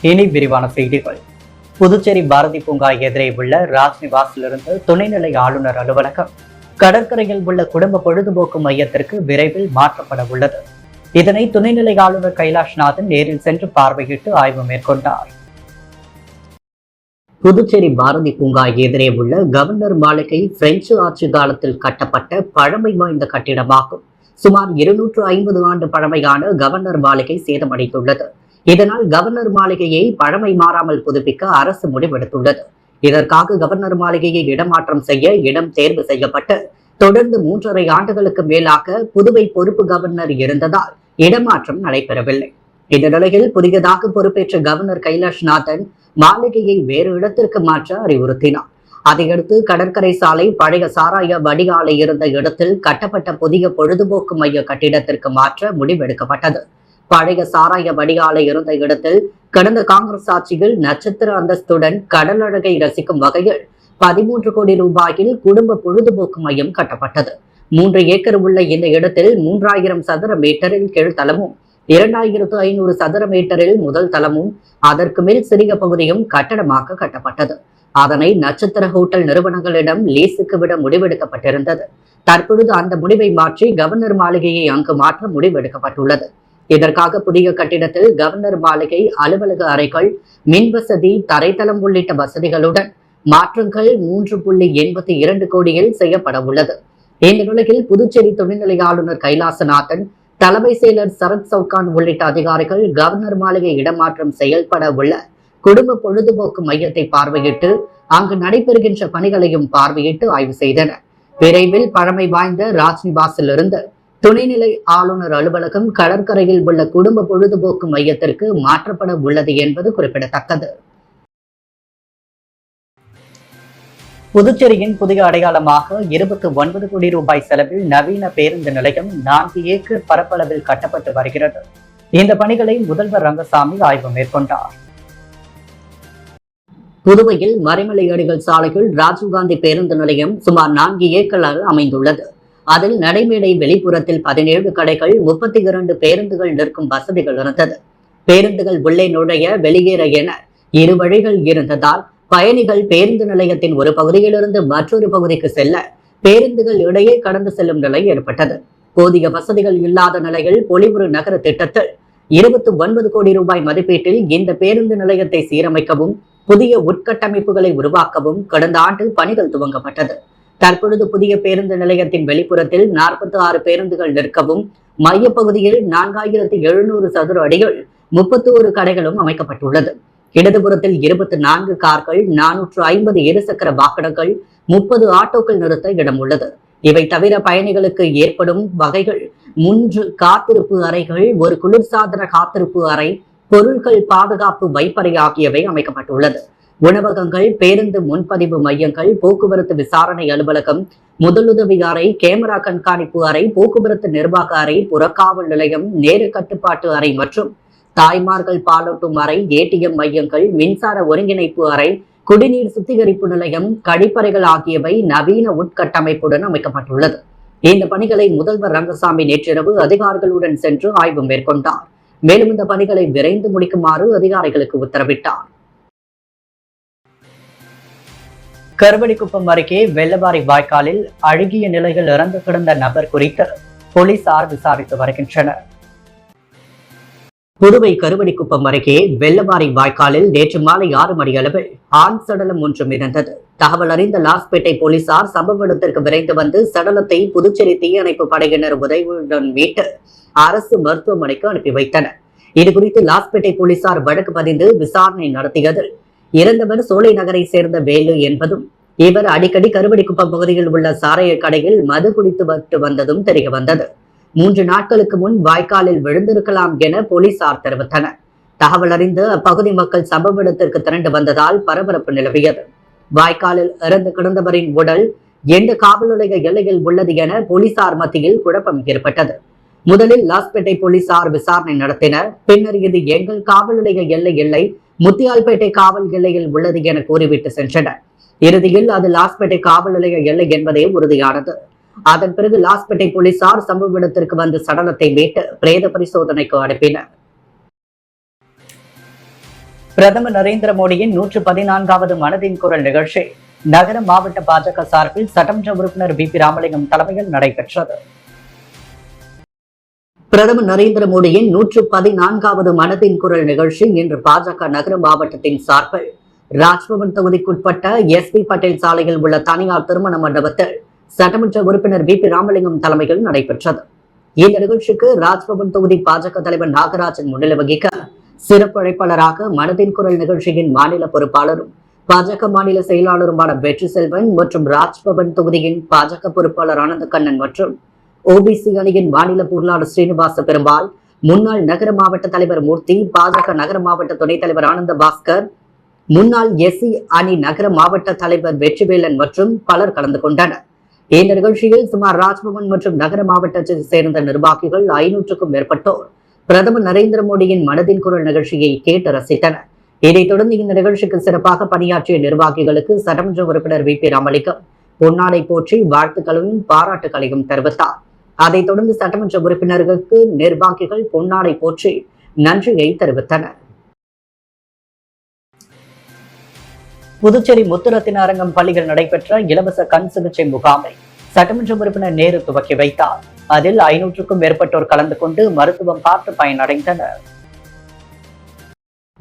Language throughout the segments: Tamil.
இனி விரிவான செய்திகள். புதுச்சேரி பாரதி பூங்கா எதிரே உள்ள ராஜ்நிவாசிலிருந்து துணைநிலை ஆளுநர் அலுவலகம் கடற்கரையில் உள்ள குடும்ப பொழுதுபோக்கு மையத்திற்கு விரைவில் மாற்றப்பட உள்ளது. இதனை துணைநிலை ஆளுநர் கைலாஷ்நாதன் நேரில் சென்று பார்வையிட்டு ஆய்வு மேற்கொண்டார். புதுச்சேரி பாரதி பூங்கா எதிரே உள்ள கவர்னர் மாளிகை பிரெஞ்சு ஆட்சி காலத்தில் கட்டப்பட்ட பழமை வாய்ந்த கட்டிடமாகும். சுமார் 250 ஆண்டு பழமையான கவர்னர் மாளிகை சேதமடைந்துள்ளது. இதனால் கவர்னர் மாளிகையை பழமை மாறாமல் புதுப்பிக்க அரசு முடிவெடுத்துள்ளது. இதற்காக கவர்னர் மாளிகையை இடமாற்றம் செய்ய இடம் தேர்வு செய்யப்பட்டு தொடர்ந்து 3.5 ஆண்டுகளுக்கு மேலாக புதுவை பொறுப்பு கவர்னர் இருந்ததால் இடமாற்றம் நடைபெறவில்லை. இந்த நிலையில் புதியதாக பொறுப்பேற்ற கவர்னர் கைலாஷ்நாதன் மாளிகையை வேறு இடத்திற்கு மாற்ற அறிவுறுத்தினார். அதையடுத்து கடற்கரை சாலை பழைய சாராய வடிகாலை இருந்த இடத்தில் கட்டப்பட்ட புதிய பொழுதுபோக்கு மைய கட்டிடத்திற்கு மாற்ற முடிவெடுக்கப்பட்டது. பழைய சாராய வடிகாலை இருந்த இடத்தில் கடந்த காங்கிரஸ் ஆட்சியில் நட்சத்திர அந்தஸ்துடன் கடல் அழகை ரசிக்கும் வகையில் 13 கோடி ரூபாயில் குடும்ப பொழுதுபோக்கு மையம் கட்டப்பட்டது. 3 ஏக்கர் உள்ள இந்த இடத்தில் 3000 சதுர மீட்டரில் கீழ்த்தளமும் 2500 சதுர மீட்டரில் முதல் தளமும் அதற்கு மேல் சிறிய பகுதியும் கட்டடமாக கட்டப்பட்டது. அதனை நட்சத்திர ஹோட்டல் நிறுவனங்களிடம் லீஸுக்கு விட முடிவெடுக்கப்பட்டிருந்தது. தற்பொழுது அந்த முடிவை மாற்றி கவர்னர் மாளிகையை அங்கு மாற்ற முடிவெடுக்கப்பட்டுள்ளது. இதற்காக புதிய கட்டிடத்தில் கவர்னர் மாளிகை அலுவலக அறைகள், மின்வசதி, தரைத்தளம் உள்ளிட்ட வசதிகளுடன் மாற்றங்கள் 3.82 கோடியில் செய்யப்பட உள்ளது. இந்த நிலையில் புதுச்சேரி துணைநிலை ஆளுநர் கைலாசநாதன், தலைமை செயலர் சரத் சவுகான் உள்ளிட்ட அதிகாரிகள் கவர்னர் மாளிகை இடமாற்றம் செயல்பட உள்ள குடும்ப பொழுதுபோக்கு மையத்தை பார்வையிட்டு அங்கு நடைபெறுகின்ற பணிகளையும் பார்வையிட்டு ஆய்வு செய்தனர். விரைவில் பழமை வாய்ந்த ராஜ்நிவாசிலிருந்து துணைநிலை ஆளுநர் அலுவலகம் கடற்கரையில் உள்ள குடும்ப பொழுதுபோக்கு மையத்திற்கு மாற்றப்பட உள்ளது என்பது குறிப்பிடத்தக்கது. புதுச்சேரியின் புதிய அடையாளமாக 29 கோடி ரூபாய் செலவில் நவீன பேருந்து நிலையம் 4 ஏக்கர் பரப்பளவில் கட்டப்பட்டு வருகிறது. இந்த பணிகளை முதல்வர் ரங்கசாமி ஆய்வு மேற்கொண்டார். புதுவையில் மறைமலை அடிகள் சாலையில் ராஜீவ்காந்தி பேருந்து நிலையம் சுமார் 4 ஏக்கரில் அமைந்துள்ளது. அதில் நடைமேடை வெளிப்புறத்தில் 17 கடைகள், 32 பேருந்துகள் நிற்கும் வசதிகள் இருந்தது. பேருந்துகள் உள்ளே நுழைய வெளியேற என 2 வழிகள் இருந்ததால் பயணிகள் பேருந்து நிலையத்தின் ஒரு பகுதியிலிருந்து மற்றொரு பகுதிக்கு செல்ல பேருந்துகள் இடையே கடந்து செல்லும் நிலை ஏற்பட்டது. போதிய வசதிகள் இல்லாத நிலையில் பொலிவுறு நகர திட்டத்தில் 29 கோடி ரூபாய் மதிப்பீட்டில் இந்த பேருந்து நிலையத்தை சீரமைக்கவும் புதிய உட்கட்டமைப்புகளை உருவாக்கவும் கடந்த ஆண்டு பணிகள் துவங்கப்பட்டது. தற்பொழுது புதிய பேருந்து நிலையத்தின் வெளிப்புறத்தில் 46 பேருந்துகள் நிற்கவும் மையப்பகுதியில் 4700 சதுர அடிகள் 31 கடைகளும் அமைக்கப்பட்டுள்ளது. இடதுபுறத்தில் 24 கார்கள், 450 இருசக்கர வாகனங்கள், 30 ஆட்டோக்கள் நிறுத்த இடம் உள்ளது. இவை தவிர பயணிகளுக்கு ஏற்படும் வகைகள் 3 காத்திருப்பு அறைகள், 1 குளிர்சாதன காத்திருப்பு அறை, பொருட்கள் பாதுகாப்பு வைப்பறை ஆகியவை அமைக்கப்பட்டுள்ளது. உணவகங்கள், பேருந்து முன்பதிவு மையங்கள், போக்குவரத்து விசாரணை அலுவலகம், முதலுதவி அறை, கேமரா கண்காணிப்பு அறை, போக்குவரத்து நிர்வாக அறை, புறக்காவல் நிலையம், நேர கட்டுப்பாட்டு அறை மற்றும் தாய்மார்கள் பாலூட்டும் அறை, ஏடிஎம் மையங்கள், மின்சார ஒருங்கிணைப்பு அறை, குடிநீர் சுத்திகரிப்பு நிலையம், கழிப்பறைகள் ஆகியவை நவீன உட்கட்டமைப்புடன் அமைக்கப்பட்டுள்ளது. இந்த பணிகளை முதல்வர் ரங்கசாமி நேற்றிரவு அதிகாரிகளுடன் சென்று ஆய்வு மேற்கொண்டார். மேலும் இந்த பணிகளை விரைந்து முடிக்குமாறு அதிகாரிகளுக்கு உத்தரவிட்டார். கருவடிக்குப்பம் அருகே வெள்ளவாரி வாய்க்காலில் அழுகிய நிலையில் இறந்து கிடந்த நபர் குறித்து போலீசார் விசாரித்து வருகின்றனர். புதுவை கருவடிக்குப்பம் அருகே வெள்ளவாரி வாய்க்காலில் நேற்று மாலை 6 மணி அளவில் ஆண் சடலம் ஒன்று மிதந்தது. தகவல் அறிந்த லாஸ்பேட்டை போலீசார் சம்பவ இடத்திற்கு விரைந்து வந்து சடலத்தை புதுச்சேரி தீயணைப்பு படையினர் உதவியுடன் மீட்டு அரசு மருத்துவமனைக்கு அனுப்பி வைத்தனர். இதுகுறித்து லாஸ்பேட்டை போலீசார் வழக்கு பதிந்து விசாரணை நடத்தியதில் இறந்தவர் சோலை நகரை சேர்ந்த வேலு என்பதும் இவர் அடிக்கடி கருவடிக்குப்பம் பகுதியில் உள்ள சாராய கடையில் மது குடித்து வந்ததும் தெரிய வந்தது. 3 நாட்களுக்கு முன் வாய்க்காலில் விழுந்திருக்கலாம் என போலீசார் தெரிவித்தனர். தகவல் அறிந்து அப்பகுதி மக்கள் சம்பவ இடத்திற்கு திரண்டு வந்ததால் பரபரப்பு நிலவியது. வாய்க்காலில் இறந்து கிடந்தவரின் உடல் எந்த காவல் நிலைய எல்லையில் உள்ளது என போலீசார் மத்தியில் குழப்பம் ஏற்பட்டது. முதலில் லாஸ்பேட்டை போலீசார் விசாரணை நடத்தினர். பின்னர் இது எங்கள் காவல் நிலைய எல்லை இல்லை, முத்தியால்பேட்டை காவல் எல்லையில் உள்ளது என கூறிவிட்டு சென்றனர். இறுதியில் அது லாஸ்பேட்டை காவல் நிலைய எல்லை என்பதே உறுதியானது. அதன் பிறகு லாஸ்பேட்டை போலீசார் சம்பவ இடத்திற்கு வந்து சடலத்தை மீட்டு பிரேத பரிசோதனைக்கு அனுப்பினர். பிரதமர் நரேந்திர மோடியின் 114வது மனதின் குரல் நிகழ்ச்சி நகர மாவட்ட பாஜக சார்பில் சட்டமன்ற உறுப்பினர் பி பி ராமலிங்கம் தலைமையில் நடைபெற்றது. பிரதமர் நரேந்திர மோடியின் 114வது மனதின் குரல் நிகழ்ச்சி இன்று பாஜக நகர மாவட்டத்தின் சார்பில் ராஜ்பவன் தொகுதிக்குட்பட்ட SP பட்டேல் சாலையில் உள்ள தனியார் திருமண மண்டபத்தில் சட்டமன்ற உறுப்பினர் பி பி ராமலிங்கம் தலைமையில் நடைபெற்றது. இந்த நிகழ்ச்சிக்கு ராஜ்பவன் தொகுதி பாஜக தலைவர் நாகராஜன் முன்னிலை வகிக்க சிறப்பு அழைப்பாளராக மனதின் குரல் நிகழ்ச்சியின் மாநில பொறுப்பாளரும் பாஜக மாநில செயலாளருமான வெற்றி செல்வன் மற்றும் ராஜ்பவன் தொகுதியின் பாஜக பொறுப்பாளர் ஆனந்த கண்ணன் மற்றும் OBC அணியின் மாநில பொருளாளர் ஸ்ரீனிவாச பெருமாள், முன்னாள் நகர மாவட்ட தலைவர் மூர்த்தி, பாஜக நகர மாவட்ட துணைத் தலைவர் ஆனந்த பாஸ்கர், முன்னாள் SC அணி நகர மாவட்ட தலைவர் வெற்றிவேலன் மற்றும் பலர் கலந்து கொண்டனர். இந்த நிகழ்ச்சியில் சுமார் ராஜ்பவன் மற்றும் நகர மாவட்டத்தை சேர்ந்த நிர்வாகிகள் 500க்கும் மேற்பட்டோர் பிரதமர் நரேந்திர மோடியின் மனதின் குரல் நிகழ்ச்சியை கேட்டு ரசித்தனர். இதைத் தொடர்ந்து இந்த நிகழ்ச்சிக்கு சிறப்பாக பணியாற்றிய நிர்வாகிகளுக்கு சட்டமன்ற உறுப்பினர் வி பி ராமலிங்கம் பொன்னாடை போற்றி வாழ்த்துக்களையும் பாராட்டுகளையும் தெரிவித்தார். அதைத் தொடர்ந்து சட்டமன்ற உறுப்பினர்களுக்கு நிர்வாகிகள் பொன்னாடை போற்றி நன்றியை தெரிவித்தனர். புதுச்சேரி முத்துரத்தின அரங்கம் பள்ளியில் நடைபெற்ற இலவச கண் சிகிச்சை முகாமை சட்டமன்ற உறுப்பினர் நேரு துவக்கி வைத்தார். அதில் 500க்கும் மேற்பட்டோர் கலந்து கொண்டு மருத்துவம் பார்த்து பயனடைந்தனர்.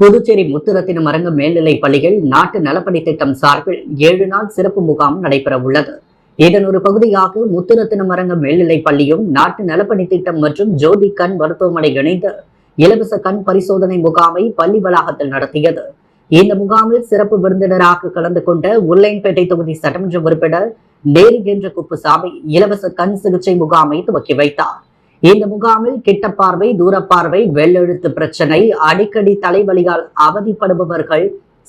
புதுச்சேரி முத்துரத்தினம் அரங்கம் மேல்நிலைப் பள்ளியில் நாட்டு நலப்பணி திட்டம் சார்பில் 7 நாள் சிறப்பு முகாம் நடைபெற உள்ளது. இதன் ஒரு பகுதியாக முத்துரத்தினம் அரங்கம் மேல்நிலைப் பள்ளியும் நாட்டு நலப்பணி திட்டம் மற்றும் ஜோதி கண் மருத்துவமனை இணைந்து இலவச கண் பரிசோதனை முகாமை பள்ளி வளாகத்தில் நடத்தியது. இந்த முகாமில் சிறப்பு விருந்தினராக கலந்து கொண்ட உருளையன்பேட்டை தொகுதி சட்டமன்ற உறுப்பினர் நேரு என்ற குப்புசாமி இலவச கண் சிகிச்சை முகாமை துவக்கி வைத்தார். இந்த முகாமில் கிட்டப்பார்வை, தூரப்பார்வை, வெள்ளெழுத்து பிரச்சனை, அடிக்கடி தலைவலியால் அவதிப்படுபவர்கள்,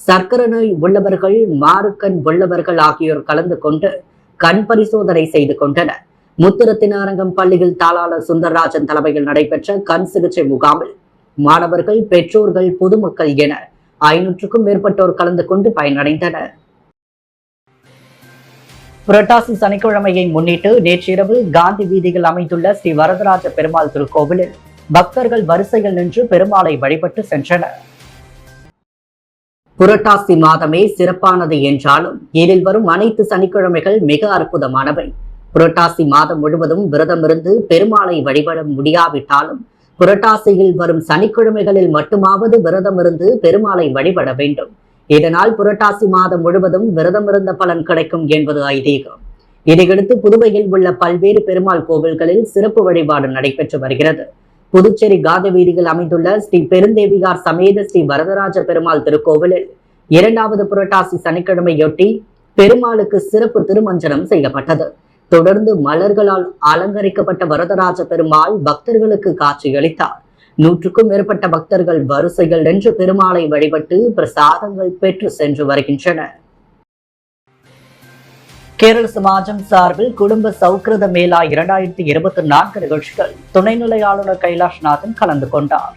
சர்க்கரை நோய் உள்ளவர்கள், மாறுக்கண் உள்ளவர்கள் ஆகியோர் கலந்து கொண்டு கண் பரிசோதனை செய்து கொண்டனர். முத்துரத்தின அரங்கம் பள்ளியில் தாளாளர் சுந்தரராஜன் தலைமையில் நடைபெற்ற கண் சிகிச்சை முகாமில் மாணவர்கள், பெற்றோர்கள், பொதுமக்கள் என 500க்கும் மேற்பட்டோர் கலந்து கொண்டு பயனடைந்தனர். புரட்டாசி சனிக்கிழமையை முன்னிட்டு நேற்றிரவு காந்தி வீதியில் அமைந்துள்ள ஸ்ரீ வரதராஜ பெருமாள் திருக்கோவிலில் பக்தர்கள் வரிசையில் நின்று பெருமாளை வழிபட்டு சென்றனர். புரட்டாசி மாதமே சிறப்பானது என்றாலும் இதில் வரும் அனைத்து சனிக்கிழமைகள் மிக அற்புதமானவை. புரட்டாசி மாதம் முழுவதும் விரதமிருந்து பெருமாளை வழிபட முடியாவிட்டாலும் புரட்டாசியில் வரும் சனிக்கிழமைகளில் மட்டுமாவது விரதமிருந்து பெருமாளை வழிபட வேண்டும். இதனால் புரட்டாசி மாதம் முழுவதும் விரதமிருந்த பலன் கிடைக்கும் என்பது ஐதீகம். இதையடுத்து புதுவையில் உள்ள பல்வேறு பெருமாள் கோவில்களில் சிறப்பு வழிபாடு நடைபெற்று வருகிறது. புதுச்சேரி காந்தி வீதியில் அமைந்துள்ள ஸ்ரீ பெருந்தேவியார் சமேத ஸ்ரீ வரதராஜ பெருமாள் திருக்கோவிலில் 2வது புரட்டாசி சனிக்கிழமையொட்டி பெருமாளுக்கு சிறப்பு திருமஞ்சனம் செய்யப்பட்டது. தொடர்ந்து மலர்களால் அலங்கரிக்கப்பட்ட வரதராஜ பெருமாள் பக்தர்களுக்கு காட்சியளித்தார். 100க்கும் மேற்பட்ட பக்தர்கள் வரிசைகள் நின்று பெருமாளை வழிபட்டு பிரசாதங்கள் பெற்று சென்று வருகின்றனர். கேரள சமாஜம் சார்பில் குடும்ப சௌக்கிரத மேளா 2024 நிகழ்ச்சிகள் துணைநிலை ஆளுநர் கைலாஷ்நாதன் கலந்து கொண்டார்.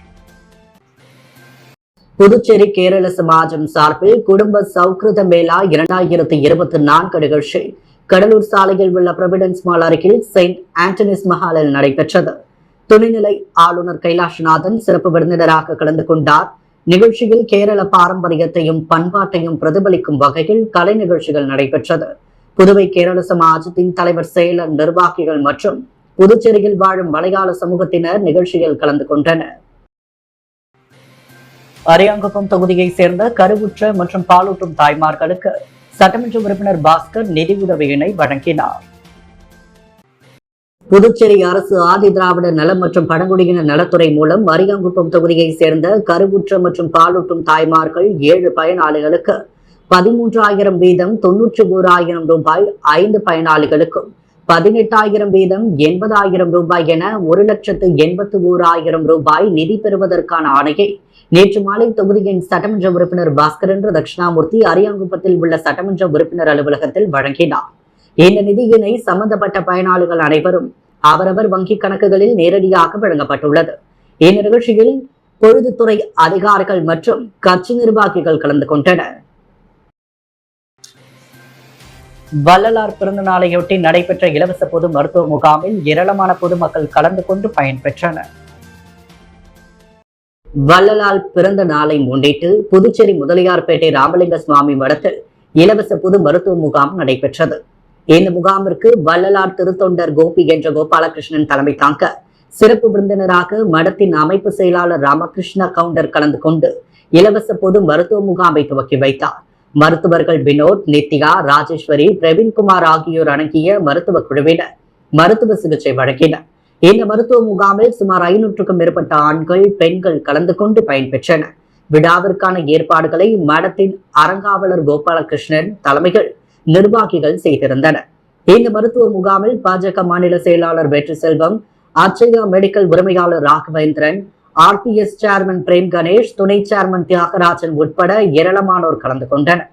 புதுச்சேரி கேரள சமாஜம் சார்பில் குடும்ப சௌக்கிரத மேளா 2024 நிகழ்ச்சி கடலூர் சாலையில் உள்ள ப்ரொவிடன்ஸ் மால் அருகில் செயின்ட் ஆண்டனிஸ் மஹாலில் நடைபெற்றது. துணைநிலை ஆளுநர் கைலாஷ்நாதன் சிறப்பு விருந்தினராக கலந்து கொண்டார். நிகழ்ச்சியில் கேரள பாரம்பரியத்தையும் பண்பாட்டையும் பிரதிபலிக்கும் வகையில் கலை நிகழ்ச்சிகள் நடைபெற்றது. புதுவை கேரள சமாஜத்தின் தலைவர், செயலர், நிர்வாகிகள் மற்றும் புதுச்சேரியில் வாழும் மலையாள சமூகத்தினர் நிகழ்ச்சியில் கலந்து கொண்டனர். அரியாங்குப்பம் தொகுதியை சேர்ந்த கருவுற்ற மற்றும் பாலூட்டும் தாய்மார்களுக்கு சட்டமன்ற உறுப்பினர் பாஸ்கர் நிதி உதவியினை வழங்கினார். புதுச்சேரி அரசு ஆதி திராவிடர் நலம் மற்றும் பழங்குடியினர் நலத்துறை மூலம் அரியாங்குப்பம் தொகுதியை சேர்ந்த கருவுற்ற மற்றும் பாலூட்டும் தாய்மார்கள் 7 பயனாளிகளுக்கு 13,000 வீதம் 91,000 ரூபாய், 5 பயனாளிகளுக்கும் 18,000 வீதம் 80,000 ரூபாய் என 1,81,000 ரூபாய் நிதி பெறுவதற்கான ஆணையை நேற்று மாலை தொகுதியின் சட்டமன்ற உறுப்பினர் பாஸ்கர் என்ற தட்சிணாமூர்த்தி அரியாங்குப்பத்தில் உள்ள சட்டமன்ற உறுப்பினர் அலுவலகத்தில் வழங்கினார். இந்த நிதியினை சம்பந்தப்பட்ட பயனாளிகள் அனைவரும் அவரவர் வங்கி கணக்குகளில் நேரடியாக வழங்கப்பட்டுள்ளது. இந்த நிகழ்ச்சியில் பொழுதுத்துறை அதிகாரிகள் மற்றும் கட்சி நிர்வாகிகள் கலந்து கொண்டனர். வள்ளலார் பிறந்த நாளையொட்டி நடைபெற்ற இலவச பொது மருத்துவ முகாமில் ஏராளமான பொதுமக்கள் கலந்து கொண்டு பயன்பெற்றனர். வள்ளலார் பிறந்த நாளை முன்னிட்டு புதுச்சேரி முதலியார்பேட்டை ராமலிங்க சுவாமி மடத்தில் இலவச பொது மருத்துவ முகாம் நடைபெற்றது. இந்த முகாமிற்கு வள்ளலார் திருத்தொண்டர் கோபி என்ற கோபாலகிருஷ்ணன் தலைமை தாங்க சிறப்பு விருந்தினராக மடத்தின் அமைப்பு செயலாளர் ராமகிருஷ்ண கவுண்டர் கலந்து கொண்டு இலவச பொது மருத்துவ முகாமை துவக்கி வைத்தார். மருத்துவர்கள் வினோத், நித்யா, ராஜேஸ்வரி, பிரவீன்குமார் ஆகியோர் அடங்கிய மருத்துவ குழுவினர் மருத்துவ சிகிச்சை வழங்கினர். இந்த மருத்துவ முகாமில் சுமார் 500க்கும் மேற்பட்ட ஆண்கள், பெண்கள் கலந்து கொண்டு பயன்பெற்றனர். விழாவிற்கான ஏற்பாடுகளை மடத்தின் அறங்காவலர் கோபாலகிருஷ்ணன் தலைமையில் நிர்வாகிகள் செய்திருந்தனர். இந்த மருத்துவ முகாமில் பாஜக மாநில செயலாளர் வெற்றி செல்வம், அச்சயா மெடிக்கல் உரிமையாளர் ராகவேந்திரன், RPS சேர்மன் பிரேம் கணேஷ், துணை சேர்மன் தியாகராஜன் உட்பட ஏராளமானோர் கலந்து கொண்டனர்.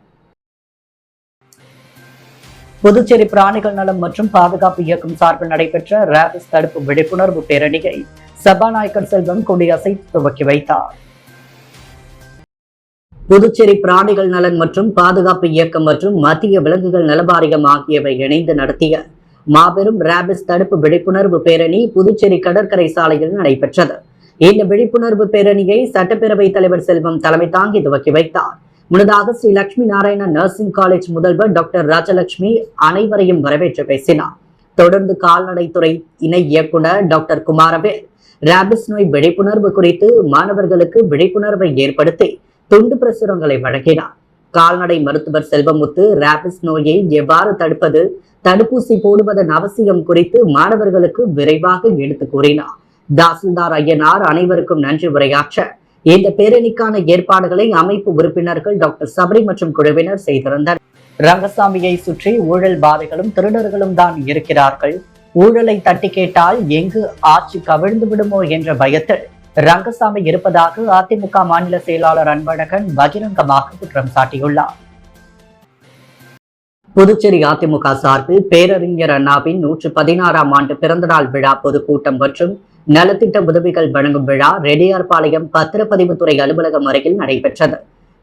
புதுச்சேரி பிராணிகள் நலம் மற்றும் பாதுகாப்பு இயக்கம் சார்பில் நடைபெற்ற ரேபிஸ் தடுப்பு விழிப்புணர்வு பேரணியை சபாநாயகர் செல்வம் கொடியசைத்து துவக்கி வைத்தார். புதுச்சேரி பிராணிகள் நலன் மற்றும் பாதுகாப்பு இயக்கம் மற்றும் மத்திய விலங்குகள் நல வாரியம் ஆகியவை இணைந்து நடத்திய மாபெரும் ரேபிஸ் தடுப்பு விழிப்புணர்வு பேரணி புதுச்சேரி கடற்கரை சாலையில் நடைபெற்றது. இந்த விழிப்புணர்வு பேரணியை சட்டப்பேரவைத் தலைவர் செல்வம் தலைமை தாங்கி துவக்கி வைத்தார். முன்னதாக ஸ்ரீ லட்சுமி நாராயண நர்சிங் காலேஜ் முதல்வர் டாக்டர் ராஜலட்சுமி அனைவரையும் வரவேற்று பேசினார். தொடர்ந்து கால்நடைத்துறை இணை இயக்குனர் டாக்டர் குமாரவேல் ரேபிஸ் நோய் விழிப்புணர்வு குறித்து மாணவர்களுக்கு விழிப்புணர்வை ஏற்படுத்தி துண்டு பிரசுரங்களை வழங்கினார். கால்நடை மருத்துவர் செல்வமுத்து ரேபிஸ் நோயை எவ்வாறு தடுப்பது, தடுப்பூசி போடுவதன் அவசியம் குறித்து மாணவர்களுக்கு விரைவாக எடுத்து கூறினார். தாசில்தார் ஐயனார் அனைவருக்கும் நன்றி உரையாற்ற இந்த பேரணிக்கான ஏற்பாடுகளை அமைப்பு உறுப்பினர்கள் டாக்டர் சபரி மற்றும் குழுவினர் செய்திருந்தனர். ரங்கசாமியை சுற்றி ஊழல்வாதிகளும் திருடர்களும் தான் இருக்கிறார்கள். ஊழலை தட்டி கேட்டால் எங்கு ஆட்சி கவிழ்ந்து விடுமோ என்ற பயத்தில் ரங்கசாமி இருப்பதாக அதிமுக மாநில செயலாளர் அன்பழகன் பகிரங்கமாக குற்றம் சாட்டியுள்ளார். புதுச்சேரி அதிமுக சார்பில் பேரறிஞர் அண்ணாவின் 116ஆம் ஆண்டு பிறந்தநாள் விழா பொதுக்கூட்டம் மற்றும் நலத்திட்ட உதவிகள் வழங்கும் விழா ரெட்டியார்பாளையம் பத்திரப்பதிவுத்துறை அலுவலகம் அருகில் நடைபெற்றது.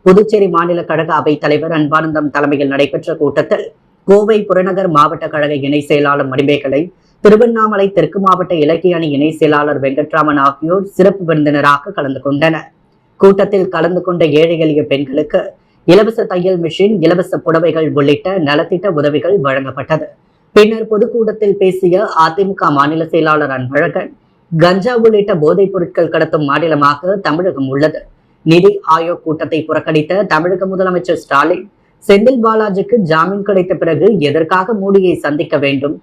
புதுச்சேரி மாநில கழக அவைத் தலைவர் அன்பானந்தம் தலைமையில் நடைபெற்ற கூட்டத்தில் கோவை புறநகர் மாவட்ட கழக இணை செயலாளர் மணிமேகலை, திருவண்ணாமலை தெற்கு மாவட்ட இலக்கிய அணி இணை செயலாளர் வெங்கட்ராமன் ஆகியோர் சிறப்பு விருந்தினராக கலந்து கொண்டனர். கூட்டத்தில் கலந்து கொண்ட ஏழை எளிய பெண்களுக்கு இலவச தையல் மிஷின், இலவச புடவைகள் உள்ளிட்ட நலத்திட்ட உதவிகள் வழங்கப்பட்டது. பின்னர் பொதுக்கூட்டத்தில் பேசிய அதிமுக மாநில செயலாளர் அன்பழகன், கஞ்சா உள்ளிட்ட போதைப் பொருட்கள் கடத்தும் மாநிலமாக தமிழகம் உள்ளது. நிதி ஆயோக் கூட்டத்தை புறக்கணித்த தமிழக முதலமைச்சர் ஸ்டாலின், செந்தில் பாலாஜிக்கு ஜாமீன் கிடைத்த பிறகு எதற்காக மோடியை சந்திக்க வேண்டும்?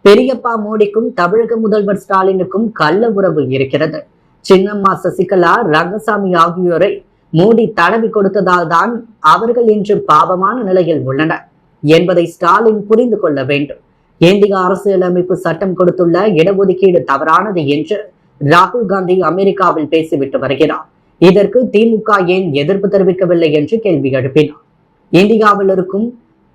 பெரியப்பா மோடிக்கும் தமிழக முதல்வர் ஸ்டாலினுக்கும் கள்ள உறவு இருக்கிறது. சின்னம்மா சசிகலா, ரங்கசாமி ஆகியோரை மோடி தடவி கொடுத்ததால் தான் அவர்கள் இன்று பாவமான நிலையில் உள்ளனர் என்பதை ஸ்டாலின் புரிந்து கொள்ள வேண்டும். இந்திய அரசியலமைப்பு சட்டம் கொடுத்துள்ள இடஒதுக்கீடு தவறானது என்று ராகுல் காந்தி அமெரிக்காவில் பேசிவிட்டு வருகிறார். இதற்கு திமுக ஏன் எதிர்ப்பு தெரிவிக்கவில்லை என்று கேள்வி எழுப்பினார். இந்தியாவில் இருக்கும்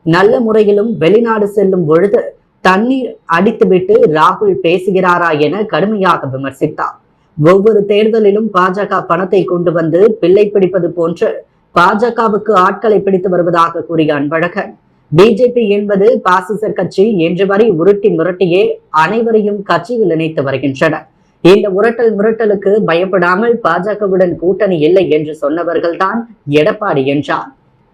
நல்ல முறையிலும் வெளிநாடு செல்லும் பொழுது தண்ணீர் அடித்துவிட்டு ராகுல் பேசுகிறாரா என கடுமையாக விமர்சித்தார். ஒவ்வொரு தேர்தலிலும் பாஜக பணத்தை கொண்டு வந்து பிள்ளை பிடிப்பது போன்று பாஜகவுக்கு ஆட்களை பிடித்து வருவதாக கூறிய அன்பழகன், பிஜேபி என்பது பாசிச கட்சி என்று வரை உருட்டி மிரட்டியே அனைவரையும் கட்சியில் இணைத்து வருகின்றனர். இந்த உரட்டல் மிரட்டலுக்கு பயப்படாமல் பாஜகவுடன் கூட்டணி இல்லை என்று சொன்னவர்கள் தான் எடப்பாடி என்றார்.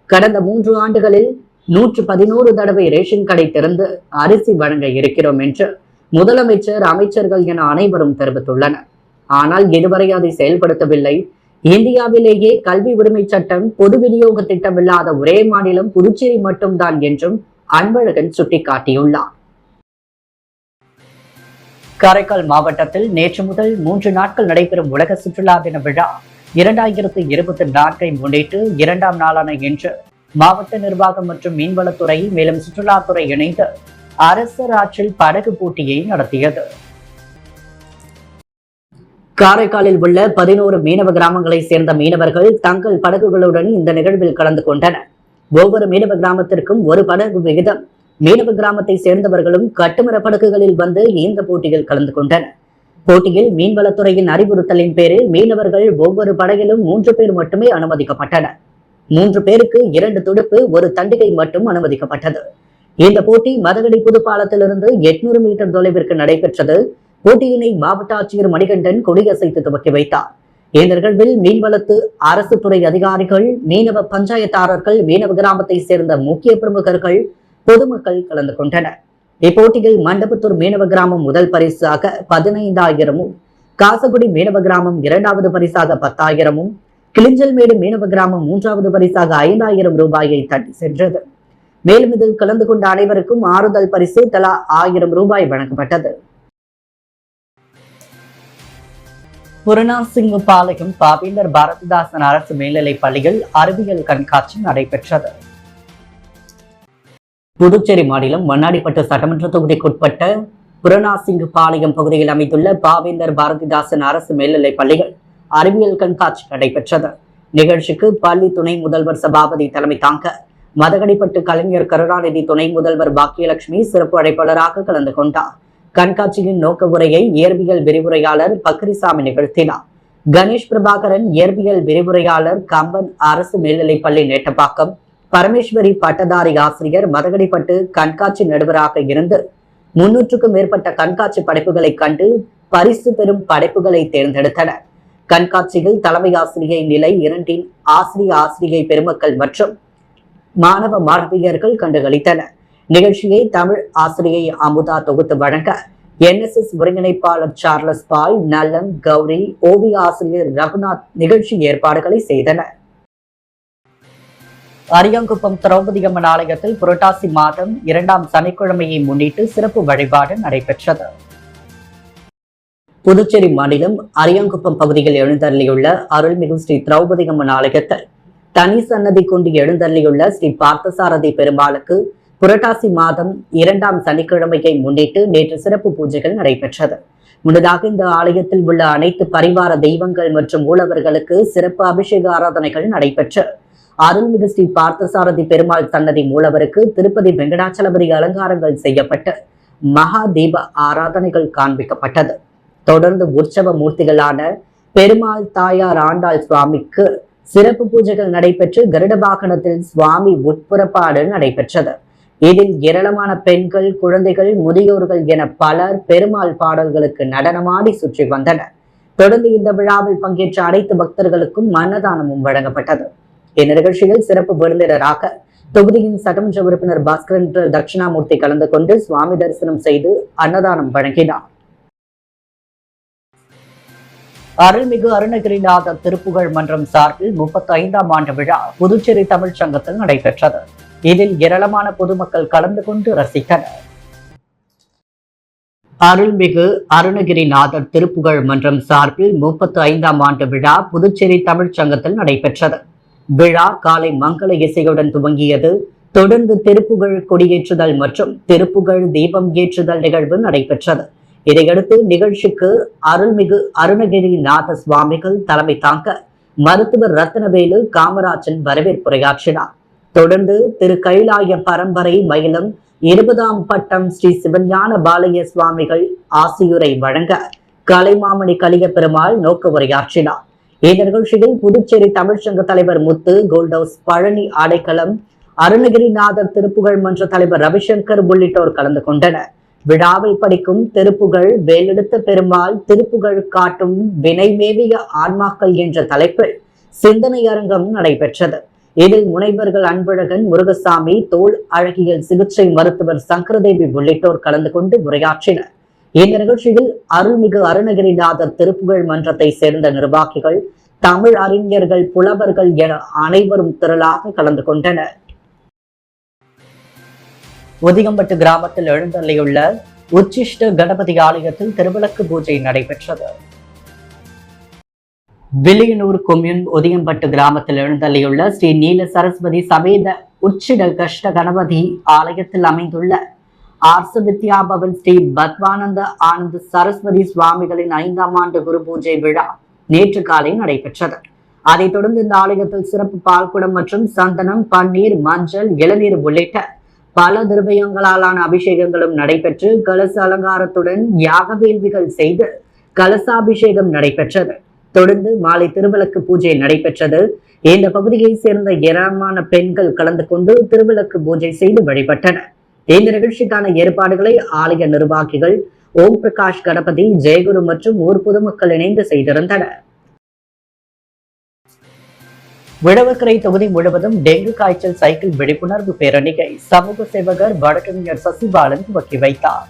கடந்த 3 ஆண்டுகளில் 111 தடவை ரேஷன் கடை திறந்து அரிசி வழங்க இருக்கிறோம் என்று முதலமைச்சர், அமைச்சர்கள் என அனைவரும் தெரிவித்துள்ளனர். ஆனால் இதுவரை அதை செயல்படுத்தவில்லை. இந்தியாவிலேயே கல்வி உரிமை சட்டம், பொது விநியோக திட்டம் இல்லாத ஒரே மாநிலம் புதுச்சேரி மட்டும்தான் என்றும் அன்பழகன் சுட்டிக்காட்டியுள்ளார். காரைக்கால் மாவட்டத்தில் நேற்று முதல் 3 நாட்கள் நடைபெறும் உலக சுற்றுலா தின விழா 2024 முன்னிட்டு 2ஆம் நாளான இன்று மாவட்ட நிர்வாகம் மற்றும் மீன்வளத்துறை மேலும் சுற்றுலாத்துறை இணைந்து அரசர் ஆற்றில் படகு போட்டியை நடத்தியது. காரைக்காலில் உள்ள 11 மீனவ கிராமங்களை சேர்ந்த மீனவர்கள் தங்கள் படகுகளுடன் இந்த நிகழ்வில் கலந்து கொண்டனர். ஒவ்வொரு மீனவ கிராமத்திற்கும் ஒரு படகு விகிதம். மீனவ கிராமத்தை சேர்ந்தவர்களும் கட்டுமர படகுகளில் வந்து இந்த போட்டியில் கலந்து கொண்டனர். போட்டியில் மீன்வளத்துறையின் அறிவுறுத்தலின் பேரில் மீனவர்கள் ஒவ்வொரு படகிலும் 3 பேர் மட்டுமே அனுமதிக்கப்பட்டனர். 3 பேருக்கு 2 துடுப்பு, 1 தண்டிகை மட்டும் அனுமதிக்கப்பட்டது. இந்த போட்டி மதகடி புதுப்பாலத்திலிருந்து 800 மீட்டர் தொலைவிற்கு நடைபெற்றது. போட்டியினை மாவட்ட ஆட்சியர் மணிகண்டன் கொடியசைத்து துவக்கி வைத்தார். இந்த நிகழ்வில் மீன்வளத்து அரசு துறை அதிகாரிகள், மீனவ பஞ்சாயத்தாரர்கள், மீனவ கிராமத்தை சேர்ந்த முக்கிய பிரமுகர்கள், பொதுமக்கள் கலந்து கொண்டனர். இப்போட்டியில் மண்டபத்தூர் மீனவ கிராமம் முதல் பரிசாக 15,000-மும், காசகுடி மீனவ கிராமம் இரண்டாவது பரிசாக 10,000-மும், கிளிஞ்சல்மேடு மீனவ கிராமம் மூன்றாவது பரிசாக 5,000 ரூபாயை தட்டி சென்றது. மேலும் இதில் கலந்து கொண்ட அனைவருக்கும் ஆறுதல் பரிசு தலா 1,000 ரூபாய் வழங்கப்பட்டது. புரணாசிங்குபாளையம் பாவேந்தர் பாரதிதாசன் அரசு மேல்நிலைப் பள்ளியில் அறிவியல் கண்காட்சி நடைபெற்றது. புதுச்சேரி மாநிலம் மண்ணாடிப்பட்டு சட்டமன்ற தொகுதிக்குட்பட்ட புரணாசிங்குபாளையம் பகுதியில் அமைந்துள்ள பாவேந்தர் பாரதிதாசன் அரசு மேல்நிலைப் பள்ளிகள் அறிவியல் கண்காட்சி நடைபெற்றது. நிகழ்ச்சிக்கு பள்ளி துணை முதல்வர் சபாபதி தலைமை தாங்க மதகடிப்பட்டு கலைஞர் கருணாநிதி துணை முதல்வர் பாக்கியலட்சுமி சிறப்பு அழைப்பாளராக கலந்து கொண்டார். கண்காட்சியின் நோக்க உரையை இயற்பியல் விரிவுரையாளர் பக்ரிசாமி நிகழ்த்தினார். கணேஷ் பிரபாகரன் இயற்பியல் விரிவுரையாளர், கம்பன் அரசு மேல்நிலைப் பள்ளி நேட்டப்பாக்கம் பரமேஸ்வரி பட்டதாரி ஆசிரியர் மதகடிப்பட்டு கண்காட்சி நடுவராக இருந்து 300க்கும் மேற்பட்ட கண்காட்சி படைப்புகளை கண்டு பரிசு பெறும் படைப்புகளை தேர்ந்தெடுத்தனர். கண்காட்சியில் தலைமை ஆசிரியை நிலை 2 ஆசிரியை பெருமக்கள் மற்றும் மாணவ மாணவியர்கள் கண்டுகளித்தனர். நிகழ்ச்சியை தமிழ் ஆசிரியை அமுதா தொகுத்து வழங்க NSS ஒருங்கிணைப்பாளர் சார்லஸ் பால், நல்லம், கௌரி, ஓவிய ஆசிரியர் ரகுநாத் நிகழ்ச்சி ஏற்பாடுகளை செய்தனர். அரியாங்குப்பம் திரௌபதி அம்மன் ஆலயத்தில் புரட்டாசி மாதம் 2ஆம் சனிக்கிழமையை முன்னிட்டு சிறப்பு வழிபாடு நடைபெற்றது. புதுச்சேரி மாநிலம் அரியாங்குப்பம் பகுதியில் எழுந்தருளியுள்ள அருள்மிகு ஸ்ரீ திரௌபதி அம்மன் ஆலயத்தில் தனி சன்னதி கொண்டு எழுந்தருளியுள்ள ஸ்ரீ பார்த்தசாரதி பெருமாளுக்கு புரட்டாசி மாதம் 2ஆம் சனிக்கிழமையை முன்னிட்டு நேற்று சிறப்பு பூஜைகள் நடைபெற்றது. முன்னதாக இந்த ஆலயத்தில் உள்ள அனைத்து பரிவார தெய்வங்கள் மற்றும் மூலவர்களுக்கு சிறப்பு அபிஷேக ஆராதனைகள் நடைபெற்று அருள்மிகு ஸ்ரீ பார்த்தசாரதி பெருமாள் சன்னதி மூலவருக்கு திருப்பதி வெங்கடாச்சலபதி அலங்காரங்கள் செய்யப்பட்டு மகா தீப ஆராதனைகள் காண்பிக்கப்பட்டது. தொடர்ந்து உற்சவ மூர்த்திகளான பெருமாள், தாயார், ஆண்டாள் சுவாமிக்கு சிறப்பு பூஜைகள் நடைபெற்று கருட வாகனத்தில் சுவாமி உட்புறப்பாடு நடைபெற்றது. இதில் ஏராளமான பெண்கள், குழந்தைகள், முதியோர்கள் என பலர் பெருமாள் பாடல்களுக்கு நடனமாடி சுற்றி வந்தனர். தொடர்ந்து இந்த விழாவில் பங்கேற்ற அனைத்து பக்தர்களுக்கும் அன்னதானமும் வழங்கப்பட்டது. இந்த நிகழ்ச்சியில் சிறப்பு விருந்தினராக தொகுதியின் சட்டமன்ற உறுப்பினர் பாஸ்கரன் தட்சிணாமூர்த்தி கலந்து கொண்டு சுவாமி தரிசனம் செய்து அன்னதானம் வழங்கினார். அருள்மிகு அருணகிரிநாதர் திருப்புகழ் மன்றம் சார்பில் 35ஆம் ஆண்டு விழா புதுச்சேரி தமிழ்ச் சங்கத்தில் நடைபெற்றது. இதில் ஏராளமான பொதுமக்கள் கலந்து கொண்டு ரசித்தனர். அருள்மிகு அருணகிரிநாதர் திருப்புகழ் மன்றம் சார்பில் 35ஆம் ஆண்டு விழா புதுச்சேரி தமிழ்ச் சங்கத்தில் நடைபெற்றது. விழா காலை மங்கள இசையுடன் துவங்கியது. தொடர்ந்து திருப்புகழ் கொடியேற்றுதல் மற்றும் திருப்புகழ் தீபம் ஏற்றுதல் நிகழ்வு நடைபெற்றது. இதையடுத்து நிகழ்ச்சிக்கு அருள்மிகு அருணகிரிநாத சுவாமிகள் தலைமை தாங்க மருத்துவர் ரத்னவேலு காமராஜன் வரவேற்புரையாற்றினார். தொடர்ந்து திரு கைலாய பரம்பரை மயிலம் 20ஆம் பட்டம் ஸ்ரீ சிவஞான பாலய சுவாமிகள் ஆசியுரை வழங்க கலைமாமணி கலிய பெருமாள் நோக்க உரையாற்றினார். இந்த நிகழ்ச்சியில் புதுச்சேரி தமிழ்ச்சங்க தலைவர் முத்து, கோல்டவுஸ் பழனி அடைக்கலம், அருணகிரிநாதர் திருப்புகழ் மன்ற தலைவர் ரவிசங்கர் உள்ளிட்டோர் கலந்து கொண்டனர். விழாவில் படிக்கும் திருப்புகழ் வேலெடுத்த பெருமாள் திருப்புகழ் காட்டும் வினைமேவிய ஆன்மாக்கள் என்ற தலைப்பில் சிந்தனை அரங்கம் நடைபெற்றது. இதில் முனைவர்கள் அன்பழகன், முருகசாமி, தோல் அழகியல் சிகிச்சை மருத்துவர் சங்கரதேவி உள்ளிட்டோர் கலந்து கொண்டு உரையாற்றினர். இந்த நிகழ்ச்சியில் அருள்மிகு அருணகிரிநாதர் திருப்புகழ் மன்றத்தை சேர்ந்த நிர்வாகிகள், தமிழ் அறிஞர்கள், புலவர்கள் என அனைவரும் திரளாக கலந்து கொண்டனர். ஒதிகம்பட்டு கிராமத்தில் எழுந்தள்ளியுள்ள உச்சிஷ்ட கணபதி ஆலயத்தில் திருவிளக்கு பூஜை நடைபெற்றது. வில்லியனூர் கொம்யூன் ஒதிகம்பட்டு கிராமத்தில் எழுந்தள்ளியுள்ள ஸ்ரீ நீல சரஸ்வதி சமேத உச்சிட கஷ்ட கணபதி ஆலயத்தில் அமைந்துள்ள ஆர்ச வித்யா பவன் ஸ்ரீ பத்வானந்த ஆனந்த சரஸ்வதி சுவாமிகளின் 5ஆம் ஆண்டு குரு பூஜை விழா நேற்று காலை நடைபெற்றது. அதைத் தொடர்ந்து இந்த ஆலயத்தில் சிறப்பு பால்குடம் மற்றும் சந்தனம், பன்னீர், மஞ்சள், இளநீர் உள்ளிட்ட பல திரவியங்களாலான அபிஷேகங்களும் நடைபெற்று கலச அலங்காரத்துடன் யாக வேள்விகள் செய்து கலசாபிஷேகம் நடைபெற்றது. தொடர்ந்து மாலை திருவிளக்கு பூஜை நடைபெற்றது. இந்த பகுதியை சேர்ந்த ஏராளமான பெண்கள் கலந்து கொண்டு திருவிளக்கு பூஜை செய்து வழிபட்டனர். இந்த நிகழ்ச்சிக்கான ஏற்பாடுகளை ஆலய நிர்வாகிகள் ஓம் பிரகாஷ் கணபதி, ஜெயகுரு மற்றும் ஊர் பொதுமக்கள் இணைந்து செய்திருந்தனர். விடவக்கரை தொகுதி முழுவதும் டெங்கு காய்ச்சல் சைக்கிள் விழிப்புணர்வு பேரணியை சமூக சேவகர் வழக்கறிஞர் சசிபாலன் துவக்கி வைத்தார்.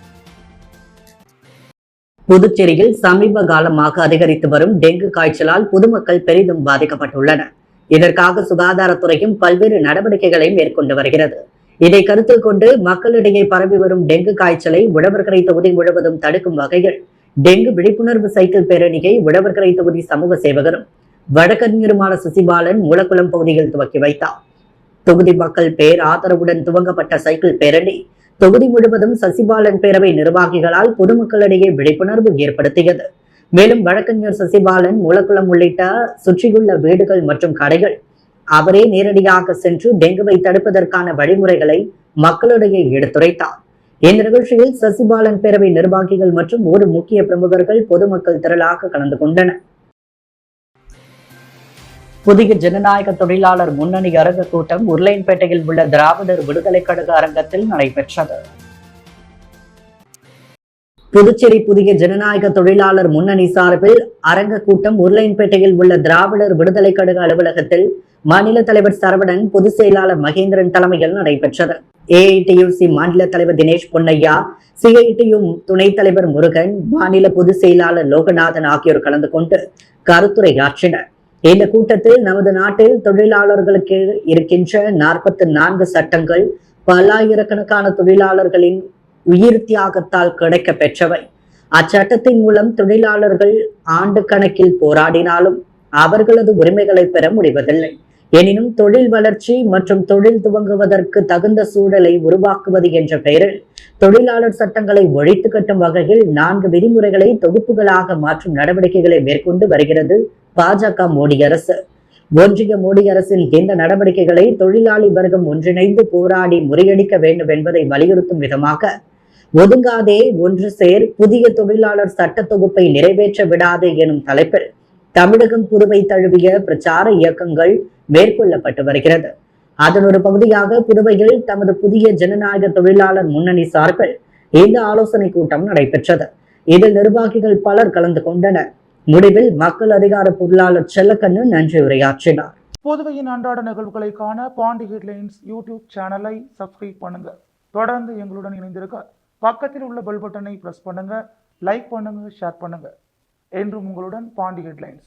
புதுச்சேரியில் சமீப காலமாக அதிகரித்து வரும் டெங்கு காய்ச்சலால் பொதுமக்கள் பெரிதும் பாதிக்கப்பட்டுள்ளனர். இதற்காக சுகாதாரத்துறையும் பல்வேறு நடவடிக்கைகளை மேற்கொண்டு வருகிறது. இதை கருத்தில் கொண்டு மக்களிடையே பரவி வரும் டெங்கு காய்ச்சலை உழவர்கரை தொகுதி முழுவதும் தடுக்கும் வகையில் டெங்கு விழிப்புணர்வு சைக்கிள் பேரணியை உழவர்கரை தொகுதி சமூக சேவகரும் வழக்கறிஞருமான சசிபாலன் மூலக்குளம் பகுதியில் துவக்கி வைத்தார். தொகுதி மக்கள் பேர் ஆதரவுடன் துவங்கப்பட்ட சைக்கிள் பேரணி தொகுதி முழுவதும் சசிபாலன் பேரவை நிர்வாகிகளால் பொதுமக்களிடையே விழிப்புணர்வு ஏற்படுத்தியது. மேலும் வழக்கறிஞர் சசிபாலன் மூலக்குளம் உள்ளிட்ட சுற்றியுள்ள வீடுகள் மற்றும் கடைகள் அவரே நேரடியாக சென்று டெங்குவை தடுப்பதற்கான வழிமுறைகளை மக்களிடையே எடுத்துரைத்தார். இந்த நிகழ்ச்சியில் சசிபாலன் பேரவை நிர்வாகிகள் மற்றும் ஒரு முக்கிய பிரமுகர்கள் பொதுமக்கள் திரளாக கலந்து கொண்டனர். புதிய ஜனநாயக தொழிலாளர் முன்னணி அரங்க கூட்டம் உருளையன்பேட்டையில் உள்ள திராவிடர் விடுதலை கழக அரங்கத்தில் நடைபெற்றது. புதுச்சேரி புதிய ஜனநாயக தொழிலாளர் முன்னணி சார்பில் அரங்க கூட்டம் உருளையன்பேட்டையில் உள்ள திராவிடர் விடுதலை கழக அலுவலகத்தில் மாநில தலைவர் சரவணன், பொதுச் செயலாளர் மகேந்திரன் தலைமையில் நடைபெற்றது. ஏஐடியுசி மாநில தலைவர் தினேஷ் பொன்னையா, சிஐடியு துணைத் தலைவர் முருகன், மாநில பொதுச் செயலாளர் லோகநாதன் ஆகியோர் கலந்து கொண்டு கருத்துரையாற்றினர். இந்த கூட்டத்தில் நமது நாட்டில் தொழிலாளர்களுக்கு இருக்கின்ற 44 சட்டங்கள் பல்லாயிரக்கணக்கான தொழிலாளர்களின் உயிர் தியாகத்தால் கிடைக்க பெற்றவை. அச்சட்டத்தின் மூலம் தொழிலாளர்கள் ஆண்டு கணக்கில் போராடினாலும் அவர்களது உரிமைகளை பெற முடிவதில்லை. எனினும் தொழில் வளர்ச்சி மற்றும் தொழில் துவங்குவதற்கு தகுந்த சூழலை உருவாக்குவது என்ற பெயரில் தொழிலாளர் சட்டங்களை ஒழித்து கட்டும் வகையில் 4 விதிமுறைகளை தொகுப்புகளாக மாற்றும் நடவடிக்கைகளை மேற்கொண்டு வருகிறது பாஜக மோடி அரசு. ஒன்றிய மோடி அரசின் இந்த நடவடிக்கைகளை தொழிலாளி வர்க்கம் ஒன்றிணைந்து போராடி முறியடிக்க வேண்டும் என்பதை வலியுறுத்தும் விதமாக ஒதுங்காதே ஒன்று சேர், புதிய தொழிலாளர் சட்ட தொகுப்பை நிறைவேற்ற விடாதே எனும் தலைப்பில் தமிழகம் புதுவை தழுவிய பிரச்சார இயக்கங்கள் மேற்கொள்ளப்பட்டு வருகிறது. அதன் ஒரு பகுதியாக புதுவையில் தமது புதிய ஜனநாயக தொழிலாளர் முன்னணி சார்பில் இந்த ஆலோசனை கூட்டம் நடைபெற்றது. இதில் நிர்வாகிகள் பலர் கலந்து கொண்டனர். முடிவில் மக்கள் அதிகார பொருளாளர் செல்லக்கண்ணு நன்றி உரையாற்றினார். புதுவையின் அன்றாட நிகழ்வுகளை காண பாண்டி ஹெட்லைன்ஸ் யூடியூப் சேனலை சப்ஸ்கிரைப் பண்ணுங்க. தொடர்ந்து எங்களுடன் இணைந்திருக்க பக்கத்தில் உள்ள பெல் பட்டனை பிரஸ் பண்ணுங்க, லைக் பண்ணுங்க, ஷேர் பண்ணுங்க. என்றும் உங்களுடன் பாண்டி ஹெட்லைன்ஸ்.